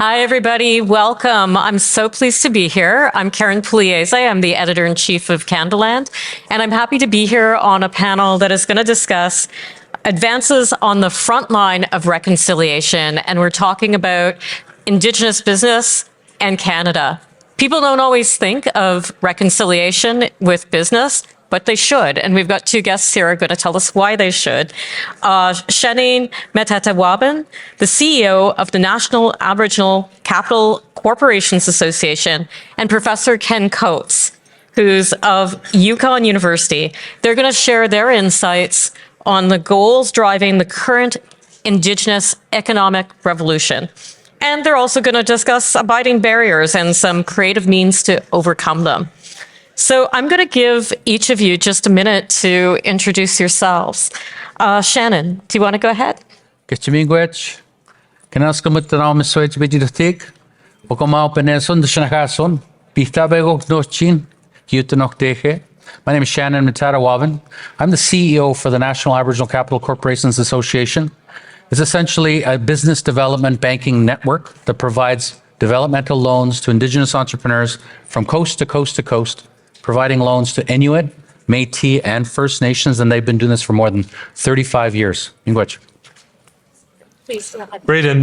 Hi, everybody. Welcome. I'm so pleased to be here. I'm Karyn Pugliese. I'm the editor-in-chief of Canadaland, and I'm happy to be here on a panel that is going to discuss advances on the front line of reconciliation, and we're talking about Indigenous business and Canada. People don't always think of reconciliation with business, but they should. And we've got two guests here who are going to tell us why they should. Shannin Metatawabin, the CEO of the National Aboriginal Capital Corporations Association, and Professor Ken Coates, who's of Yukon University. They're going to share their insights on the goals driving the current Indigenous economic revolution. And they're also going to discuss abiding barriers and some creative means to overcome them. So I'm going to give each of you just a minute to introduce yourselves. Shannin, do you want to go ahead? Kachimingwech, Kanaskamutanam Switch Biditik, Okamau Peneson, the Shanakason, Piftabego Nochin, Hutanokteche. My name is Shannin Metatawabin. I'm the CEO for the National Aboriginal Capital Corporations Association. It's essentially a business development banking network that provides developmental loans to Indigenous entrepreneurs from coast to coast to coast, providing loans to Inuit, Métis, and First Nations, and they've been doing this for more than 35 years. Miigwech. Please go ahead. Great, and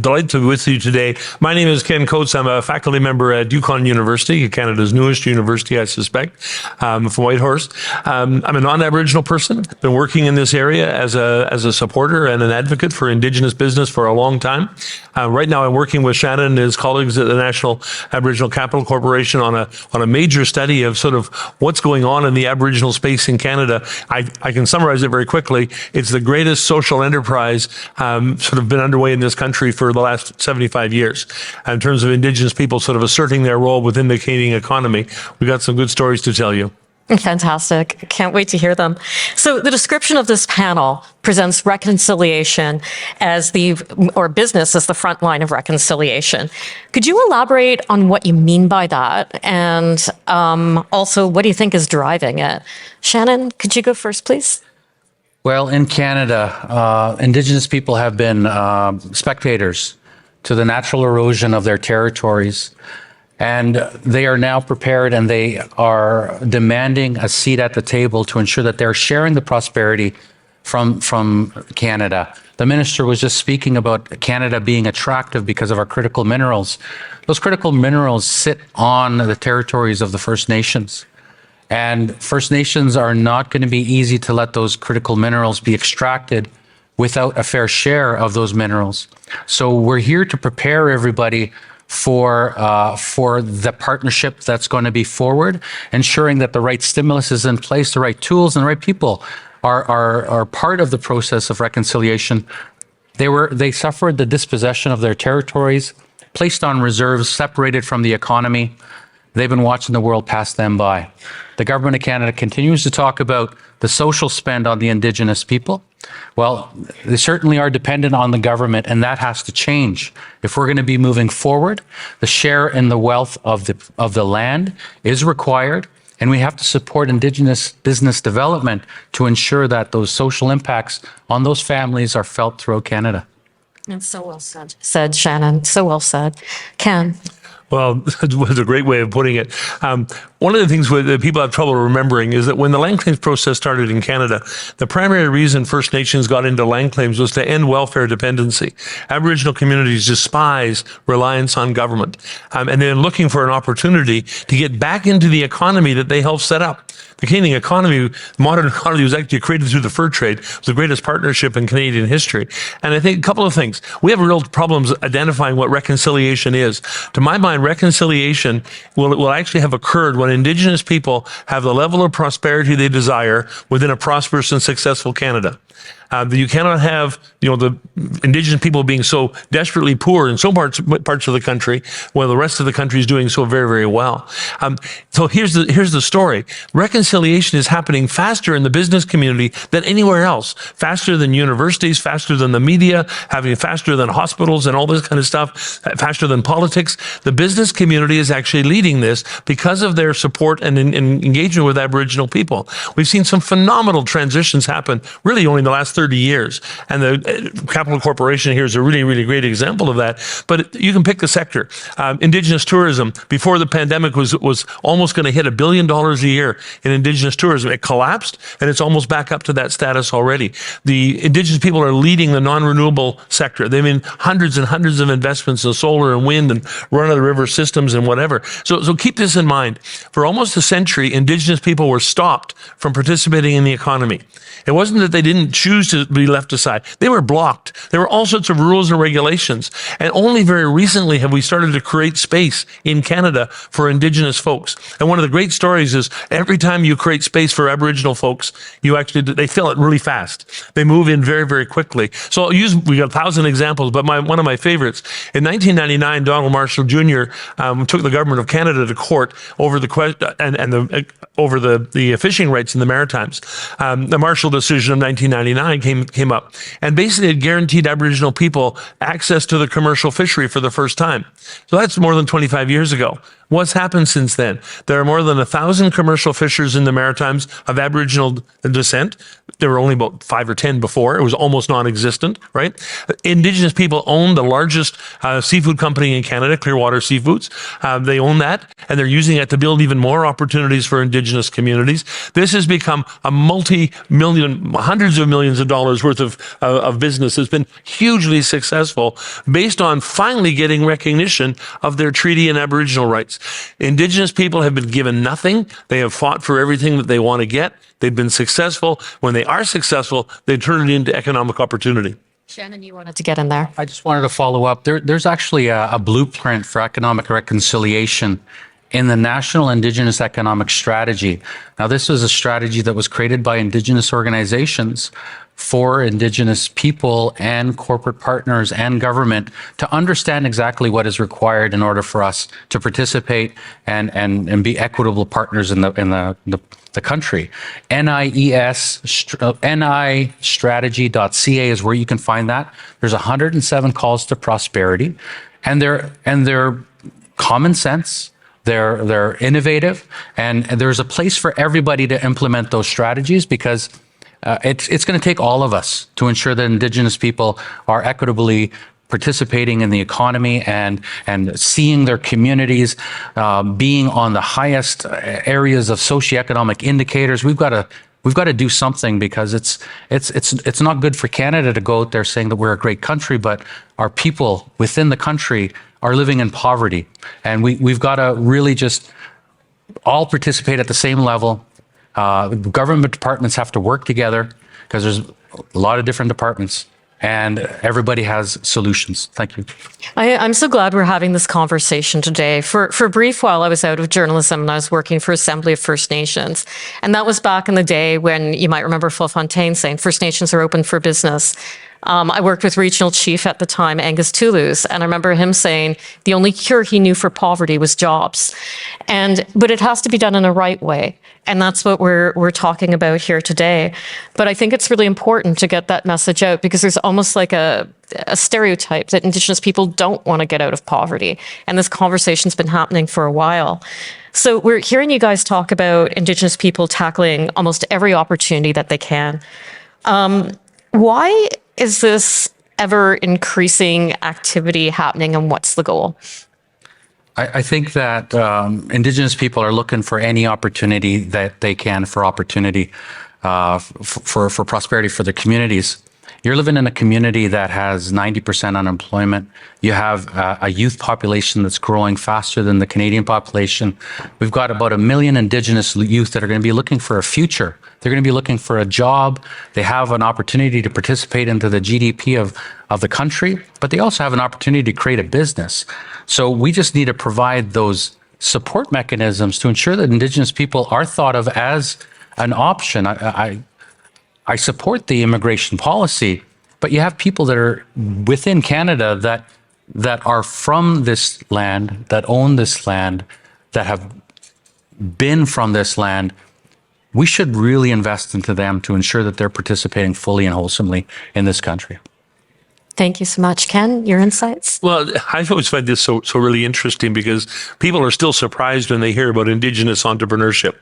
delighted to be with you today. My name is Ken Coates. I'm a faculty member at Yukon University, Canada's newest university, I suspect, from Whitehorse. I'm a non-Aboriginal person. Been working in this area as a supporter and an advocate for Indigenous business for a long time. Right now, I'm working with Shannon and his colleagues at the National Aboriginal Capital Corporation on a major study of sort of what's going on in the Aboriginal space in Canada. I can summarize it very quickly. It's the greatest social enterprise sort of been underway in this country for the last 75 years. In terms of Indigenous people sort of asserting their role within the Canadian economy, we've got some good stories to tell you. Fantastic. Can't wait to hear them. So the description of this panel presents reconciliation as or business as the front line of reconciliation. Could you elaborate on what you mean by that? And also, what do you think is driving it? Shannin, could you go first, please? Well, in Canada, Indigenous people have been spectators to the natural erosion of their territories. And they are now prepared and they are demanding a seat at the table to ensure that they're sharing the prosperity from Canada. The minister was just speaking about Canada being attractive because of our critical minerals. Those critical minerals sit on the territories of the First Nations. And First Nations are not going to be easy to let those critical minerals be extracted without a fair share of those minerals. So we're here to prepare everybody for the partnership that's going to be forward, ensuring that the right stimulus is in place, the right tools and the right people are part of the process of reconciliation. They suffered the dispossession of their territories, placed on reserves, separated from the economy. They've been watching the world pass them by. The government of Canada continues to talk about the social spend on the Indigenous people. Well, they certainly are dependent on the government, and that has to change. If we're going to be moving forward, the share in the wealth of the land is required, and we have to support Indigenous business development to ensure that those social impacts on those families are felt throughout Canada. That's so well said, Shannin. So well said. Ken. Well, that was a great way of putting it. One of the things that people have trouble remembering is that when the land claims process started in Canada, the primary reason First Nations got into land claims was to end welfare dependency. Aboriginal communities despise reliance on government, and they're looking for an opportunity to get back into the economy that they helped set up. The Canadian economy, modern economy, was actually created through the fur trade. It was the greatest partnership in Canadian history. And I think a couple of things. We have real problems identifying what reconciliation is. To my mind, reconciliation will actually have occurred when Indigenous people have the level of prosperity they desire within a prosperous and successful Canada. You cannot have, the Indigenous people being so desperately poor in some parts of the country, while the rest of the country is doing so very, very well. So here's the story. Reconciliation is happening faster in the business community than anywhere else. Faster than universities, faster than the media, faster than hospitals and all this kind of stuff, faster than politics. The business community is actually leading this because of their support and engagement with Aboriginal people. We've seen some phenomenal transitions happen really only in the last 30 years. And the Capital Corporation here is a really, really great example of that. But you can pick the sector. Indigenous tourism, before the pandemic, was almost going to hit $1 billion a year in Indigenous tourism. It collapsed, and it's almost back up to that status already. The Indigenous people are leading the non-renewable sector. They've made hundreds and hundreds of investments in solar and wind and run-of-the-river systems and whatever. So keep this in mind. For almost a century, Indigenous people were stopped from participating in the economy. It wasn't that they didn't choose to be left aside. They were blocked. There were all sorts of rules and regulations. And only very recently have we started to create space in Canada for Indigenous folks. And one of the great stories is every time you create space for Aboriginal folks, they fill it really fast. They move in very, very quickly. So we got 1,000 examples, but one of my favorites, in 1999, Donald Marshall Jr. Took the government of Canada to court over the fishing rights in the Maritimes. The Marshall decision of 1999 came up, and basically it guaranteed Aboriginal people access to the commercial fishery for the first time. So that's more than 25 years ago. What's happened since then? There are more than 1,000 commercial fishers in the Maritimes of Aboriginal descent. There were only about 5 or 10 before. It was almost non-existent, right? Indigenous people own the largest seafood company in Canada, Clearwater Seafoods. They own that, and they're using it to build even more opportunities for Indigenous communities. This has become a multi-million, hundreds of millions of dollars worth of business. It's been hugely successful based on finally getting recognition of their treaty and Aboriginal rights. Indigenous people have been given nothing. They have fought for everything that they want to get. They've been successful. When they are successful, they turn it into economic opportunity. Shannin, you wanted to get in there. I just wanted to follow up. There's actually a blueprint for economic reconciliation in the National Indigenous Economic Strategy. Now, this was a strategy that was created by Indigenous organizations for Indigenous people and corporate partners and government to understand exactly what is required in order for us to participate and be equitable partners in the country. NIstrategy.ca is where you can find that. There's 107 calls to prosperity, and they're common sense. They're innovative, and there's a place for everybody to implement those strategies, because it's going to take all of us to ensure that Indigenous people are equitably participating in the economy and seeing their communities being on the highest areas of socioeconomic indicators. We've got to do something, because it's not good for Canada to go out there saying that we're a great country, but our people within the country are living in poverty, and we've got to really just all participate at the same level. Government departments have to work together, because there's a lot of different departments, and everybody has solutions. Thank you. I'm so glad we're having this conversation today. For a brief while, I was out of journalism and I was working for Assembly of First Nations. And that was back in the day when, you might remember Phil Fontaine saying First Nations are open for business. I worked with regional chief at the time, Angus Toulouse, and I remember him saying the only cure he knew for poverty was jobs. But it has to be done in a right way. And that's what we're talking about here today. But I think it's really important to get that message out, because there's almost like a stereotype that Indigenous people don't want to get out of poverty. And this conversation's been happening for a while. So we're hearing you guys talk about Indigenous people tackling almost every opportunity that they can. Why is this ever increasing activity happening, and what's the goal? I think that Indigenous people are looking for any opportunity that they can for opportunity, for prosperity for their communities. You're living in a community that has 90% unemployment. You have a youth population that's growing faster than the Canadian population. We've got about 1 million Indigenous youth that are going to be looking for a future. They're going to be looking for a job. They have an opportunity to participate into the GDP of the country, but they also have an opportunity to create a business. So we just need to provide those support mechanisms to ensure that Indigenous people are thought of as an option. I support the immigration policy, but you have people that are within Canada that are from this land, that own this land, that have been from this land. We should really invest into them to ensure that they're participating fully and wholesomely in this country. Thank you so much. Ken, your insights? Well, I always find this so really interesting because people are still surprised when they hear about Indigenous entrepreneurship,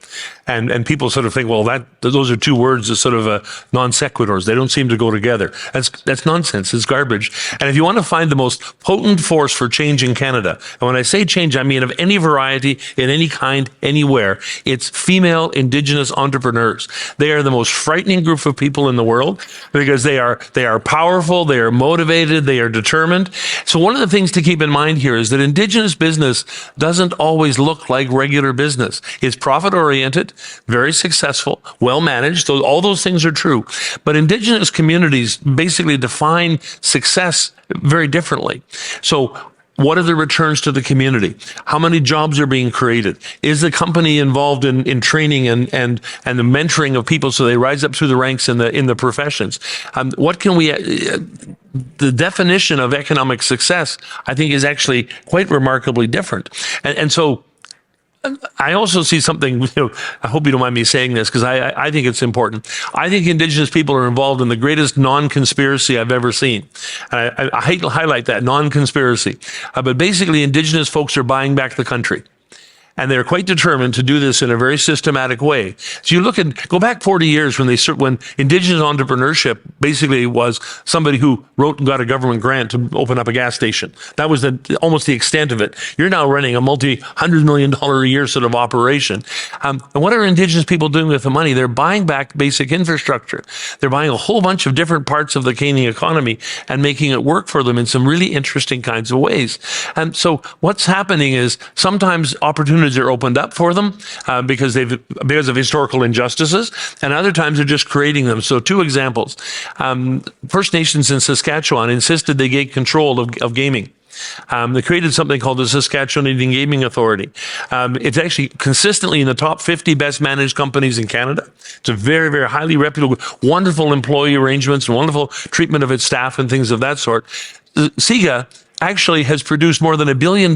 and people sort of think, well, those are two words that sort of non sequiturs. They don't seem to go together. That's nonsense. It's garbage. And if you want to find the most potent force for change in Canada, and when I say change, I mean of any variety, in any kind, anywhere, it's female Indigenous entrepreneurs. They are the most frightening group of people in the world because they are powerful, they are motivated, they are determined. So one of the things to keep in mind here is that Indigenous business doesn't always look like regular business. It's profit-oriented, very successful, well-managed. So all those things are true. But Indigenous communities basically define success very differently. So what are the returns to the community? How many jobs are being created? Is the company involved in training and the mentoring of people so they rise up through the ranks in the professions? What can we? The definition of economic success, I think, is actually quite remarkably different. And so I also see something, I hope you don't mind me saying this because I think it's important. I think Indigenous people are involved in the greatest non-conspiracy I've ever seen. And I hate to highlight that, non-conspiracy. But basically, Indigenous folks are buying back the country. And they're quite determined to do this in a very systematic way. So you go back 40 years when Indigenous entrepreneurship basically was somebody who wrote and got a government grant to open up a gas station. That was almost the extent of it. You're now running a $100 million a year sort of operation. And what are Indigenous people doing with the money? They're buying back basic infrastructure. They're buying a whole bunch of different parts of the Canadian economy and making it work for them in some really interesting kinds of ways. And so what's happening is sometimes opportunities are opened up for them because of historical injustices, and other times they're just creating them. So two examples. First Nations in Saskatchewan insisted they get control of gaming. They created something called the Saskatchewan Indian Gaming Authority. It's actually consistently in the top 50 best managed companies in Canada. It's a very, very highly reputable, wonderful employee arrangements and wonderful treatment of its staff and things of that sort. SIGA actually has produced more than $1 billion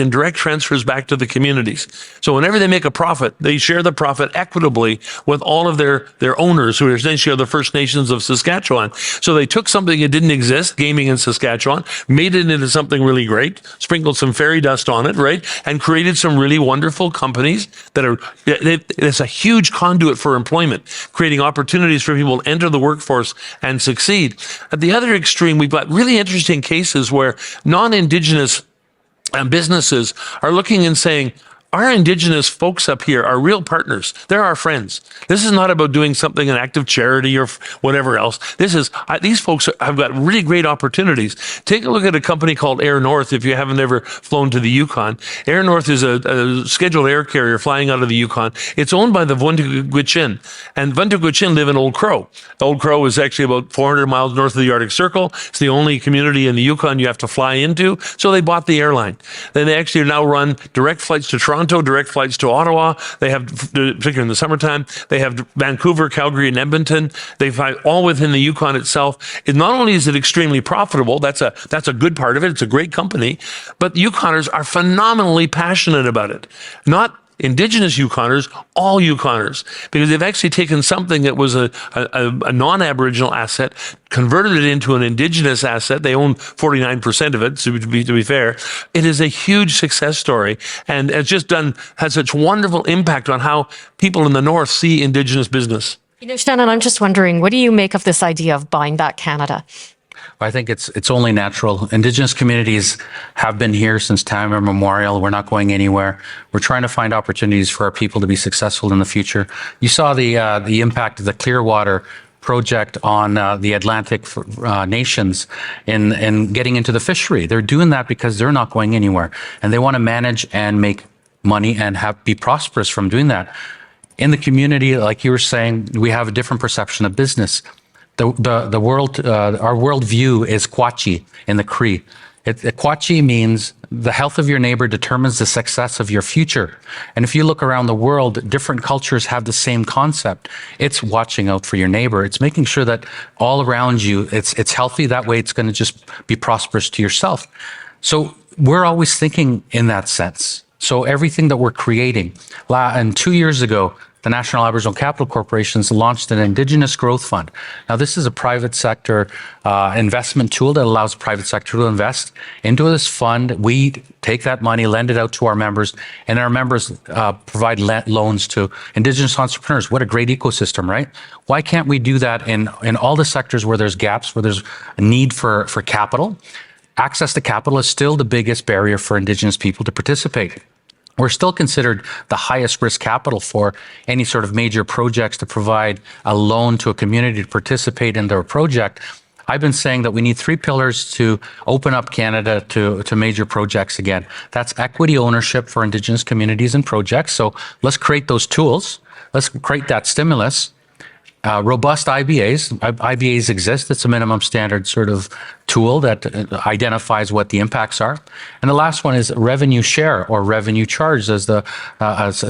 in direct transfers back to the communities. So whenever they make a profit, they share the profit equitably with all of their owners, who are essentially the First Nations of Saskatchewan. So they took something that didn't exist, gaming in Saskatchewan, made it into something really great, sprinkled some fairy dust on it, right? And created some really wonderful companies it's a huge conduit for employment, creating opportunities for people to enter the workforce and succeed. At the other extreme, we've got really interesting cases where non-Indigenous businesses are looking and saying, our Indigenous folks up here are real partners. They're our friends. This is not about doing something, an act of charity or whatever else. These folks have got really great opportunities. Take a look at a company called Air North if you haven't ever flown to the Yukon. Air North is a scheduled air carrier flying out of the Yukon. It's owned by the Vuntagwitchin. And Vuntagwitchin live in Old Crow. Old Crow is actually about 400 miles north of the Arctic Circle. It's the only community in the Yukon you have to fly into. So they bought the airline. Then they actually now run direct flights to Toronto, direct flights to Ottawa. They have, particularly in the summertime, they have Vancouver, Calgary, and Edmonton. They fly all within the Yukon itself. Not only is it extremely profitable, that's a good part of it. It's a great company, but Yukoners are phenomenally passionate about it. Not Indigenous Yukoners, all Yukoners, because they've actually taken something that was a non-Aboriginal asset, converted it into an Indigenous asset. They own 49% of it, to be fair. It is a huge success story, and it's just had such wonderful impact on how people in the North see Indigenous business. Shannin, I'm just wondering, what do you make of this idea of buying back Canada? I think it's only natural. Indigenous communities have been here since time immemorial. We're not going anywhere. We're trying to find opportunities for our people to be successful in the future. You saw the impact of the Clearwater project on the Atlantic nations in getting into the fishery. They're doing that because they're not going anywhere, and they want to manage and make money and be prosperous from doing that. In the community, like you were saying, we have a different perception of business. The world, our worldview is Kwachi in the Cree. Kwachi means the health of your neighbor determines the success of your future. And if you look around the world, different cultures have the same concept. It's watching out for your neighbor. It's making sure that all around you, it's healthy. That way it's going to just be prosperous to yourself. So we're always thinking in that sense. So everything that we're creating, and 2 years ago, the National Aboriginal Capital Corporations launched an Indigenous Growth Fund. Now, this is a private sector investment tool that allows private sector to invest into this fund. We take that money, lend it out to our members, and our members provide loans to Indigenous entrepreneurs. What a great ecosystem, right? Why can't we do that in all the sectors where there's gaps, where there's a need for capital? Access to capital is still the biggest barrier for Indigenous people to participate. We're still considered the highest risk capital for any sort of major projects to provide a loan to a community to participate in their project. I've been saying that we need 3 pillars to open up Canada to major projects again. That's equity ownership for Indigenous communities and projects. So let's create those tools. Let's create that stimulus. Robust IBAs. IBAs exist. It's a minimum standard sort of tool that identifies what the impacts are. And the last one is revenue share or revenue charge, as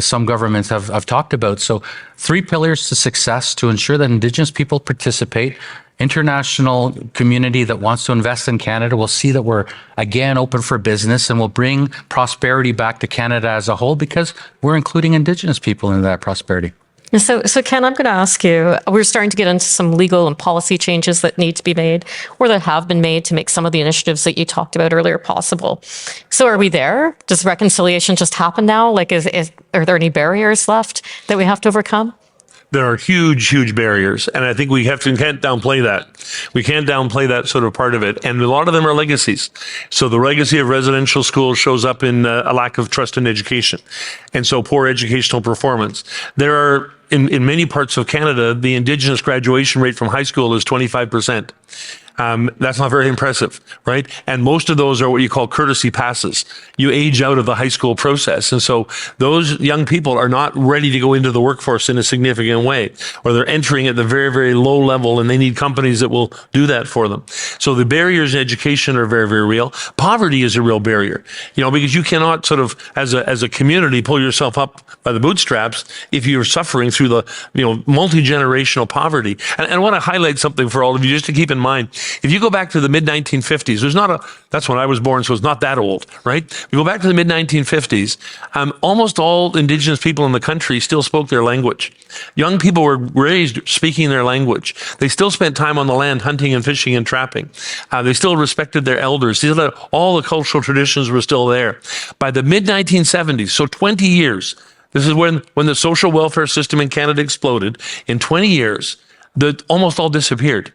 some governments have talked about. So 3 pillars to success to ensure that Indigenous people participate. International community that wants to invest in Canada will see that we're again open for business, and will bring prosperity back to Canada as a whole because we're including Indigenous people in that prosperity. So Ken, I'm going to ask you, we're starting to get into some legal and policy changes that need to be made or that have been made to make some of the initiatives that you talked about earlier possible. So are we there? Does reconciliation just happen now? Like, are there any barriers left that we have to overcome? There are huge, huge barriers. And I think we can't downplay that. We can't downplay that sort of part of it. And a lot of them are legacies. So the legacy of residential schools shows up in a lack of trust in education. And so poor educational performance. There are, in many parts of Canada, the Indigenous graduation rate from high school is 25%. That's not very impressive, right? And most of those are what you call courtesy passes. You age out of the high school process. And so those young people are not ready to go into the workforce in a significant way, or they're entering at the very, very low level, and they need companies that will do that for them. So the barriers in education are very, very real. Poverty is a real barrier, because you cannot sort of, as a community, pull yourself up by the bootstraps if you're suffering through the, multi-generational poverty. And I want to highlight something for all of you just to keep in mind. If you go back to the mid-1950s, that's when I was born, so it's not that old, right? You go back to the mid-1950s, almost all Indigenous people in the country still spoke their language. Young people were raised speaking their language. They still spent time on the land hunting and fishing and trapping. They still respected their elders. All the cultural traditions were still there. By the mid-1970s, so 20 years, this is when the social welfare system in Canada exploded. In 20 years, almost all disappeared.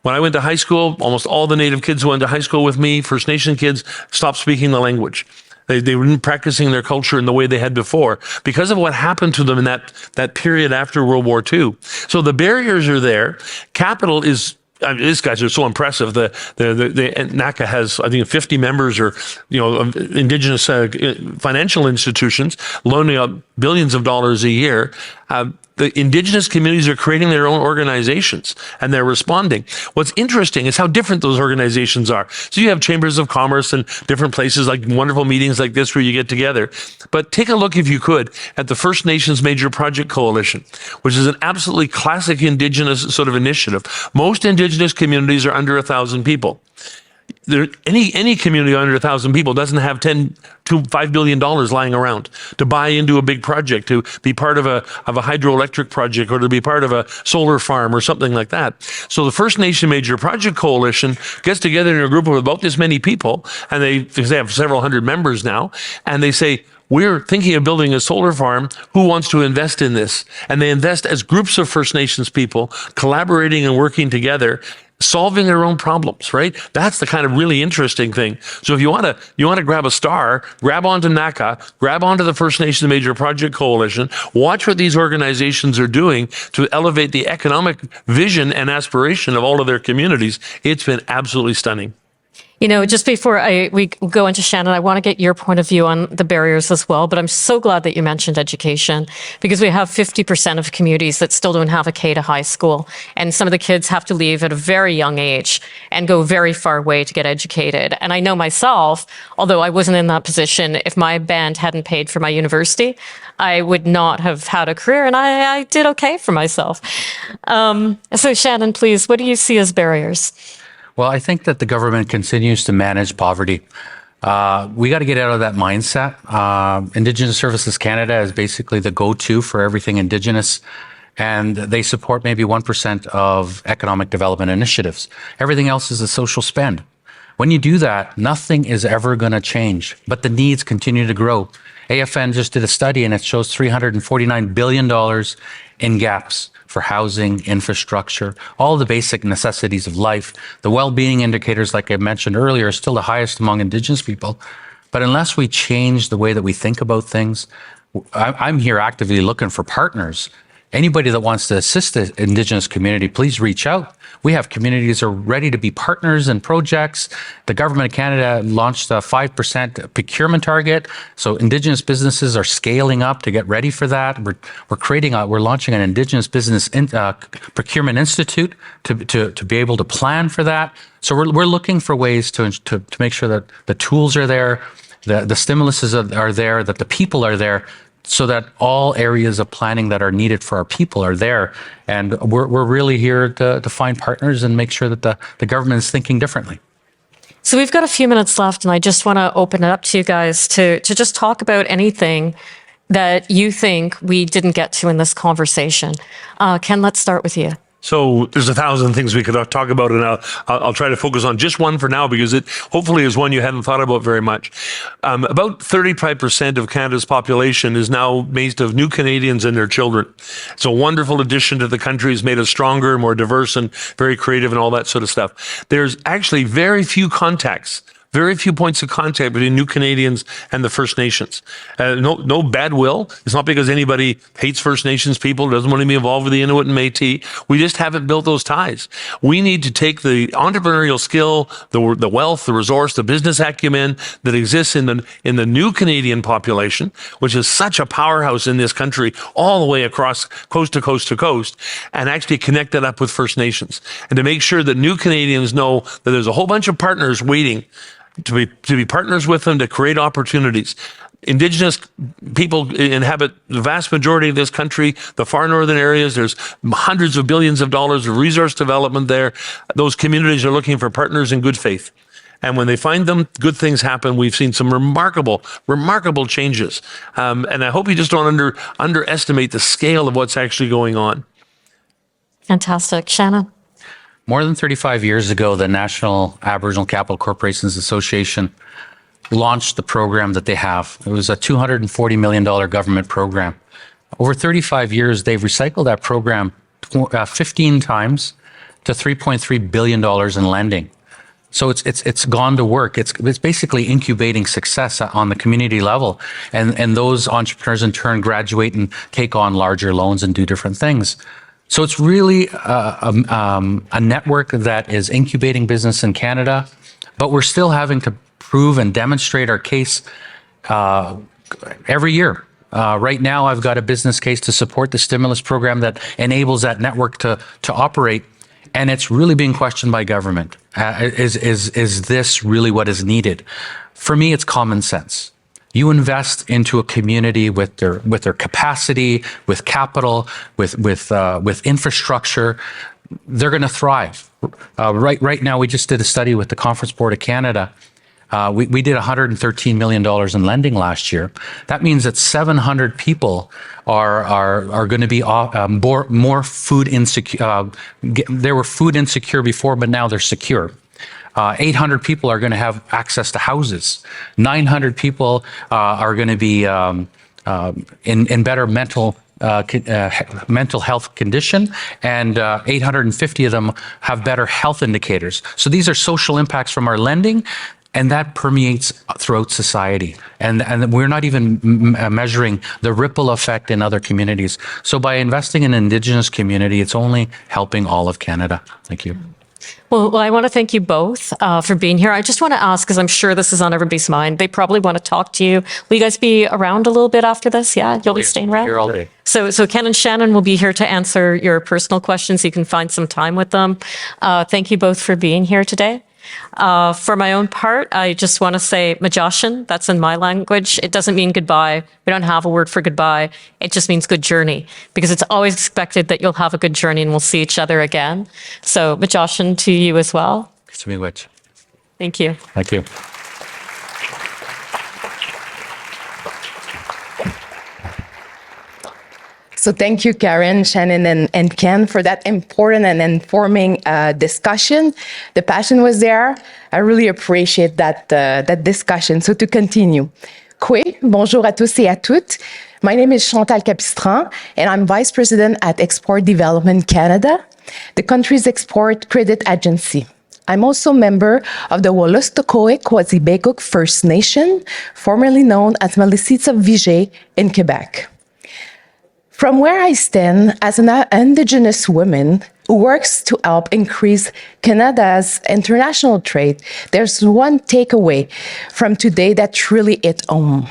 When I went to high school, almost all the Native kids who went to high school with me, First Nation kids, stopped speaking the language. They weren't practicing their culture in the way they had before because of what happened to them in that period after World War II. So the barriers are there. Capital is... these guys are so impressive. The NACCA has, I think, 50 members or, Indigenous financial institutions loaning out billions of dollars a year. The Indigenous communities are creating their own organizations and they're responding. What's interesting is how different those organizations are. So you have chambers of commerce and different places, like wonderful meetings like this where you get together. But take a look, if you could, at the First Nations Major Project Coalition, which is an absolutely classic Indigenous sort of initiative. Most Indigenous communities are under 1,000 people. Any community under 1,000 people doesn't have $10 to $5 billion lying around to buy into a big project, to be part of a hydroelectric project, or to be part of a solar farm or something like that. So the First Nation Major Project Coalition gets together in a group of about this many people, and they have several hundred members now, and they say, we're thinking of building a solar farm. Who wants to invest in this? And they invest as groups of First Nations people collaborating and working together, solving their own problems, right? That's the kind of really interesting thing. So if you want to grab a star, grab onto NACCA, grab onto the First Nations Major Project Coalition, watch what these organizations are doing to elevate the economic vision and aspiration of all of their communities. It's been absolutely stunning. Just before we go into Shannin, I want to get your point of view on the barriers as well. But I'm so glad that you mentioned education, because we have 50% of communities that still don't have a K to high school. And some of the kids have to leave at a very young age and go very far away to get educated. And I know myself, although I wasn't in that position, if my band hadn't paid for my university, I would not have had a career. And I did okay for myself. So Shannin, please, what do you see as barriers? Well, I think that the government continues to manage poverty. We got to get out of that mindset. Indigenous Services Canada is basically the go-to for everything Indigenous, and they support maybe 1% of economic development initiatives. Everything else is a social spend. When you do that, nothing is ever going to change, but the needs continue to grow. AFN just did a study and it shows $349 billion in gaps for housing, infrastructure, all the basic necessities of life. The well-being indicators, like I mentioned earlier, are still the highest among Indigenous people. But unless we change the way that we think about things, I'm here actively looking for partners. Anybody that wants to assist the Indigenous community, please reach out. We have communities that are ready to be partners in projects. The Government of Canada launched a 5% procurement target. So Indigenous businesses are scaling up to get ready for that. We're launching an Indigenous Business Procurement Institute to be able to plan for that. So we're looking for ways to make sure that the tools are there, the stimuluses are there, that the people are there, so that all areas of planning that are needed for our people are there. And we're really here to find partners and make sure that the government is thinking differently. So we've got a few minutes left, and I just want to open it up to you guys to just talk about anything that you think we didn't get to in this conversation. Ken, let's start with you. So there's 1,000 things we could talk about, and I'll try to focus on just one for now because it hopefully is one you hadn't thought about very much. About 35% of Canada's population is now made of new Canadians and their children. It's a wonderful addition to the country. It's made us stronger, more diverse, and very creative and all that sort of stuff. There's actually very few contacts. Very few points of contact between new Canadians and the First Nations. No bad will. It's not because anybody hates First Nations people, doesn't want to be involved with the Inuit and Métis. We just haven't built those ties. We need to take the entrepreneurial skill, the wealth, the resource, the business acumen that exists in the new Canadian population, which is such a powerhouse in this country, all the way across coast to coast to coast, and actually connect that up with First Nations, and to make sure that new Canadians know that there's a whole bunch of partners waiting to be partners with them to create opportunities. Indigenous people inhabit the vast majority of this country, the far northern areas. There's hundreds of billions of dollars of resource development there. Those communities are looking for partners in good faith. And when they find them, good things happen. We've seen some remarkable changes. And I hope you just don't underestimate the scale of what's actually going on. Fantastic. Shannin? More than 35 years ago, the National Aboriginal Capital Corporations Association launched the program that they have. It was a $240 million government program. Over 35 years, they've recycled that program 15 times to $3.3 billion in lending. So it's gone to work. It's basically incubating success on the community level. And those entrepreneurs in turn graduate and take on larger loans and do different things. So it's really a network that is incubating business in Canada, but we're still having to prove and demonstrate our case every year. Right now, I've got a business case to support the stimulus program that enables that network to operate, and it's really being questioned by government. Is this really what is needed? For me, it's common sense. You invest into a community with their capacity, with capital, with infrastructure, they're going to thrive. Right now, we just did a study with the Conference Board of Canada. We did $113 million in lending last year. That means that 700 people are going to be more food insecure. They were food insecure before, but now they're secure. 800 people are going to have access to houses. 900 people are going to be in better mental health condition, and 850 of them have better health indicators. So these are social impacts from our lending, and that permeates throughout society. And we're not even measuring the ripple effect in other communities. So by investing in Indigenous community, it's only helping all of Canada. Thank you. Well, I want to thank you both for being here. I just want to ask, because I'm sure this is on everybody's mind, they probably want to talk to you. Will you guys be around a little bit after this? Yeah, you'll be staying around? Here all day. So Ken and Shannin will be here to answer your personal questions. You can find some time with them. Thank you both for being here today. For my own part, I just want to say Majashin, that's in my language. It doesn't mean goodbye. We don't have a word for goodbye. It just means good journey, because it's always expected that you'll have a good journey and we'll see each other again. So Majashin to you as well. Thank you. Thank you. Thank you. So thank you, Karyn, Shannin, and Ken for that important and informing discussion. The passion was there. I really appreciate that discussion. So to continue. Bonjour à tous et à toutes. My name is Chantal Capistran, and I'm Vice President at Export Development Canada, the country's export credit agency. I'm also a member of the Wolastoqey Quasi-Becook First Nation, formerly known as Malisitsa Vijay in Quebec. From where I stand as an Indigenous woman who works to help increase Canada's international trade, there's one takeaway from today that really hit home.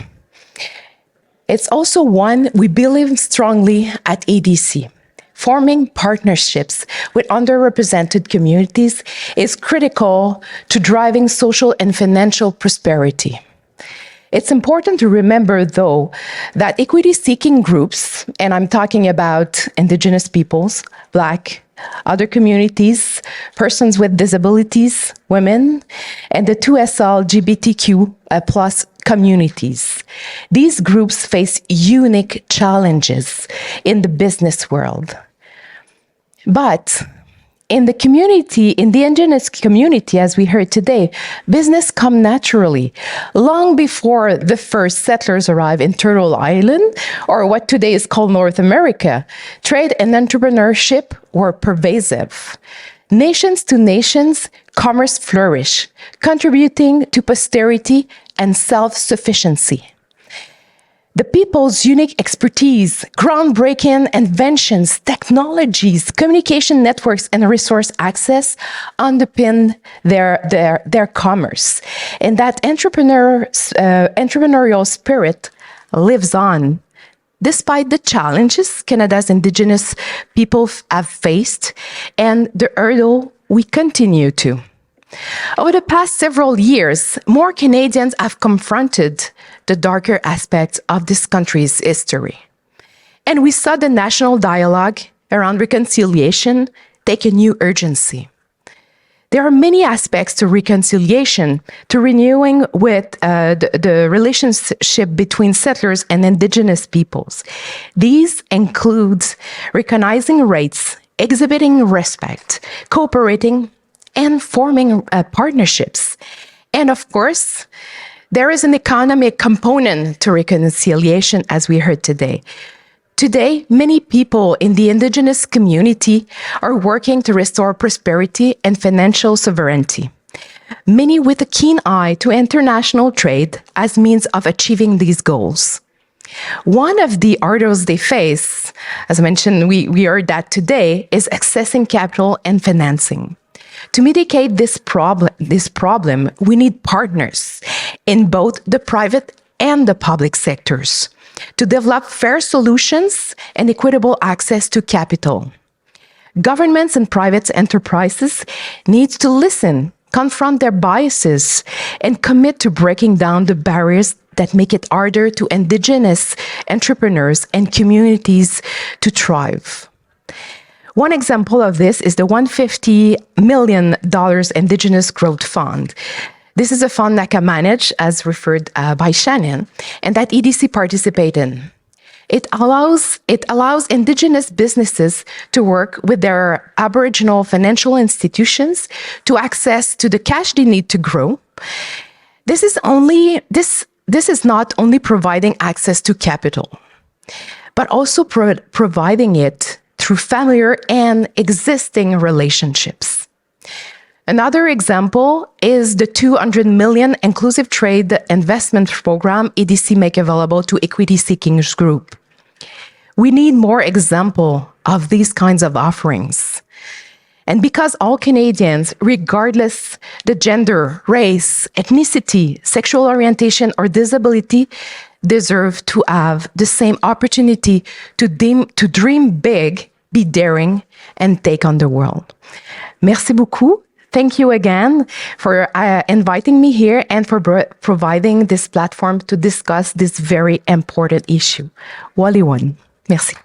It's also one we believe strongly at EDC. Forming partnerships with underrepresented communities is critical to driving social and financial prosperity. It's important to remember, though, that equity-seeking groups, and I'm talking about Indigenous peoples, Black, other communities, persons with disabilities, women, and the 2SL LGBTQ plus communities. These groups face unique challenges in the business world. But in the community, in the Indigenous community, as we heard today, business come naturally. Long before the first settlers arrived in Turtle Island, or what today is called North America, trade and entrepreneurship were pervasive. Nations to nations, commerce flourished, contributing to posterity and self-sufficiency. The people's unique expertise, groundbreaking inventions, technologies, communication networks, and resource access underpin their commerce. And that entrepreneurial spirit lives on. Despite the challenges Canada's Indigenous people have faced and the hurdle we continue to. Over the past several years, more Canadians have confronted the darker aspects of this country's history. And we saw the national dialogue around reconciliation take a new urgency. There are many aspects to reconciliation, to renewing with the relationship between settlers and Indigenous peoples. These include recognizing rights, exhibiting respect, cooperating, and forming partnerships. And of course, there is an economic component to reconciliation, as we heard today. Today, many people in the Indigenous community are working to restore prosperity and financial sovereignty. Many with a keen eye to international trade as means of achieving these goals. One of the hurdles they face, as I mentioned, we heard that today, is accessing capital and financing. To mitigate this problem, we need partners in both the private and the public sectors to develop fair solutions and equitable access to capital. Governments and private enterprises need to listen, confront their biases, and commit to breaking down the barriers that make it harder to Indigenous entrepreneurs and communities to thrive. One example of this is the $150 million Indigenous Growth Fund. This is a fund NACCA managed, as referred by Shannin, and that EDC participate in. It allows Indigenous businesses to work with their Aboriginal financial institutions to access to the cash they need to grow. This is not only providing access to capital, but also providing it through familiar and existing relationships. Another example is the $200 million Inclusive Trade Investment Program EDC make available to Equity Seekings Group. We need more examples of these kinds of offerings. And because all Canadians, regardless the gender, race, ethnicity, sexual orientation, or disability, deserve to have the same opportunity to dream big, be daring, and take on the world. Merci beaucoup. Thank you again for inviting me here and for providing this platform to discuss this very important issue. Waliwan. Merci.